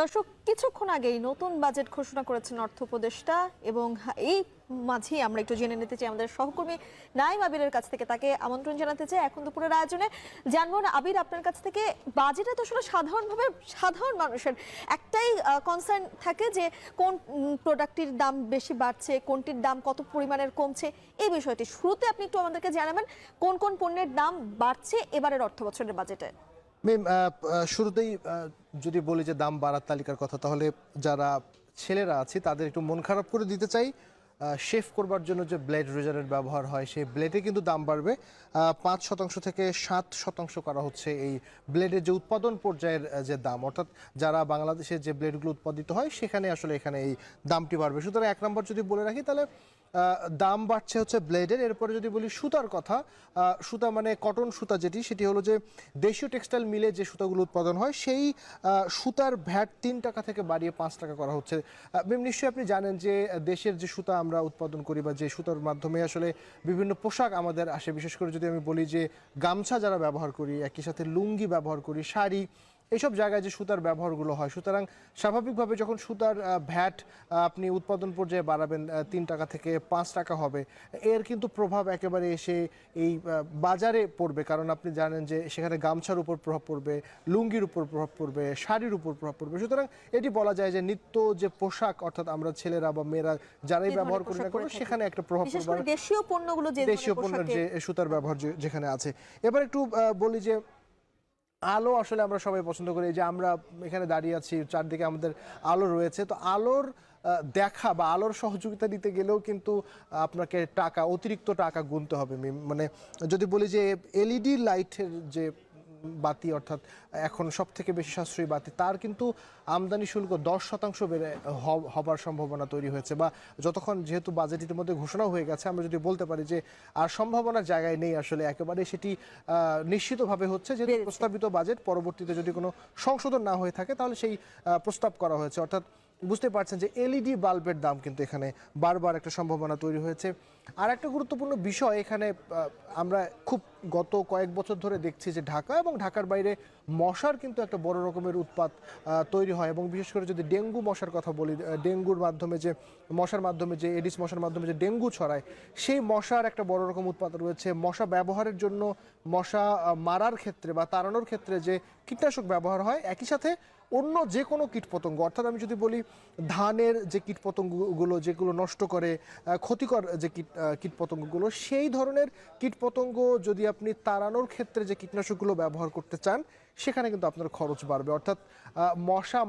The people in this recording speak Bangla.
দর্শক, কিছুক্ষণ আগেই নতুন বাজেট ঘোষণা করেছেন অর্থ উপদেষ্টা এবং এই মাঝেই আমরা একটু জেনে নিতে চাই আমাদের সহকর্মী নাইম আবিরের কাছ থেকে। তাকে আমন্ত্রণ জানাতে চাই এখন দুপুরের আয়োজনে। জানবো না আবির, আপনার কাছ থেকে বাজেটে তো আসলে সাধারণভাবে সাধারণ মানুষের একটাই কনসার্ন থাকে যে কোন প্রোডাক্টের দাম বেশি বাড়ছে, কোনটির দাম কত পরিমাণের কমছে। এই বিষয়টি শুরুতে আপনি একটু আমাদেরকে জানাবেন কোন কোন পণ্যের দাম বাড়ছে এবারের অর্থ বছরের বাজেটে। শুরুতেই যদি বলি যে দাম বাড়ার তালিকার কথা, তাহলে যারা ছেলেরা আছে তাদের একটু মন খারাপ করে দিতে চাই। শেভ করবার জন্য যে ব্লেড রেজারের ব্যবহার হয়, সেই ব্লেডে কিন্তু দাম বাড়বে 5% থেকে 7% করা হচ্ছে এই ব্লেডের যে উৎপাদন পর্যায়ের যে দাম, অর্থাৎ যারা বাংলাদেশে যে ব্লেডগুলো উৎপাদিত হয় সেখানে আসলে এখানে এই দামটি বাড়বে। সুতরাং এক নম্বর যদি বলে রাখি তাহলে দাম বাড়ছে হচ্ছে ব্লেডের। এরপরে যদি বলি সুতার কথা, সুতা মানে কটন সুতা যেটি, সেটি হলো যে দেশীয় টেক্সটাইল মিলে যে সুতাগুলো উৎপাদন হয় সেই সুতার ভ্যাট 3 টাকা থেকে বাড়িয়ে 5 টাকা করা হচ্ছে। নিশ্চয়ই আপনি জানেন যে দেশের যে সুতা আমরা উৎপাদন করি বা যে সুতার মাধ্যমে আসলে বিভিন্ন পোশাক আমাদের আসে, বিশেষ করে যদি আমি বলি যে গামছা যারা ব্যবহার করি, একই সাথে লুঙ্গি ব্যবহার করি, শাড়ি, এইসব জায়গায় যে সুতার ব্যবহারগুলো হয়, সুতরাং স্বাভাবিকভাবে যখন সুতার ভ্যাট আপনি উৎপাদন পর্যায়ে বাড়াবেন 3 টাকা থেকে 5 টাকা হবে, এর কিন্তু প্রভাব একেবারে এসে এই বাজারে পড়বে। কারণ আপনি জানেন যে সেখানে গামছার উপর প্রভাব পড়বে, লুঙ্গির উপর প্রভাব পড়বে, শাড়ির উপর প্রভাব পড়বে। সুতরাং এটি বলা যায় যে নিত্য যে পোশাক, অর্থাৎ আমরা ছেলেরা বা মেয়েরা যারাই ব্যবহার করি না কেন, সেখানে একটা প্রভাব পড়বে, দেশীয় পণ্যগুলো, দেশীয় পণ্যের যে সুতার ব্যবহার যেখানে আছে। এবার একটু বলি যে আলো আসলে আমরা সবাই পছন্দ করি, যে আমরা এখানে দাঁড়িয়ে আছি, চারদিকে আমাদের আলো রয়েছে, তো আলোর দেখা বা আলোর সহযোগিতা নিতে গেলেও কিন্তু আপনাকে অতিরিক্ত টাকা গুনতে হবে। মানে যদি বলি যে এলইডি লাইটের যে বাতি, অর্থাৎ এখন সব থেকে বেশি সাশ্রয়ী বাতি, তার কিন্তু আমদানি শুল্ক 10% বেড়ে হবার সম্ভাবনা তৈরি হয়েছে। বা যতক্ষণ যেহেতু বাজেট ইতিমধ্যে ঘোষণা হয়ে গেছে, আমরা যদি বলতে পারি যে আর সম্ভাবনার জায়গায় নেই আসলে, একেবারে সেটি নিশ্চিতভাবে হচ্ছে যে প্রস্তাবিত বাজেট পরবর্তীতে যদি কোনো সংশোধন না হয়ে থাকে তাহলে সেই প্রস্তাব করা হয়েছে। অর্থাৎ বুঝতে পারছেন যে এলইডি বাল্বের দাম কিন্তু এখানে বারবার একটা সম্ভাবনা তৈরি হয়েছে। আর একটা গুরুত্বপূর্ণ বিষয় এখানে, আমরা খুব গত কয়েক বছর ধরে দেখছি যে ঢাকা এবং ঢাকার বাইরে মশার কিন্তু একটা বড় রকমের উৎপাত তৈরি হয়। এবং বিশেষ করে যদি ডেঙ্গু মশার কথা বলি, ডেঙ্গুর মাধ্যমে যে মশার মাধ্যমে যে এডিস মশার মাধ্যমে যে ডেঙ্গু ছড়ায়, সেই মশার একটা বড় রকম উৎপাত রয়েছে। মশা ব্যবহারের জন্য, মশা মারার ক্ষেত্রে বা তাড়ানোর ক্ষেত্রে যে কীটনাশক ব্যবহার হয়, একই সাথে অন্য যে কোনো কীটপতঙ্গ, অর্থাৎ আমি যদি বলি ধানের যে কীটপতঙ্গগুলো যেগুলো নষ্ট করে, ক্ষতিকর যে কীটপতঙ্গগুলো, সেই ধরনের কীটপতঙ্গ যদি আপনি তাড়ানোর ক্ষেত্রে যে কীটনাশকগুলো ব্যবহার করতে চান, সেখানে কিন্তু আপনার খরচ বাড়বে। অর্থাৎ মশা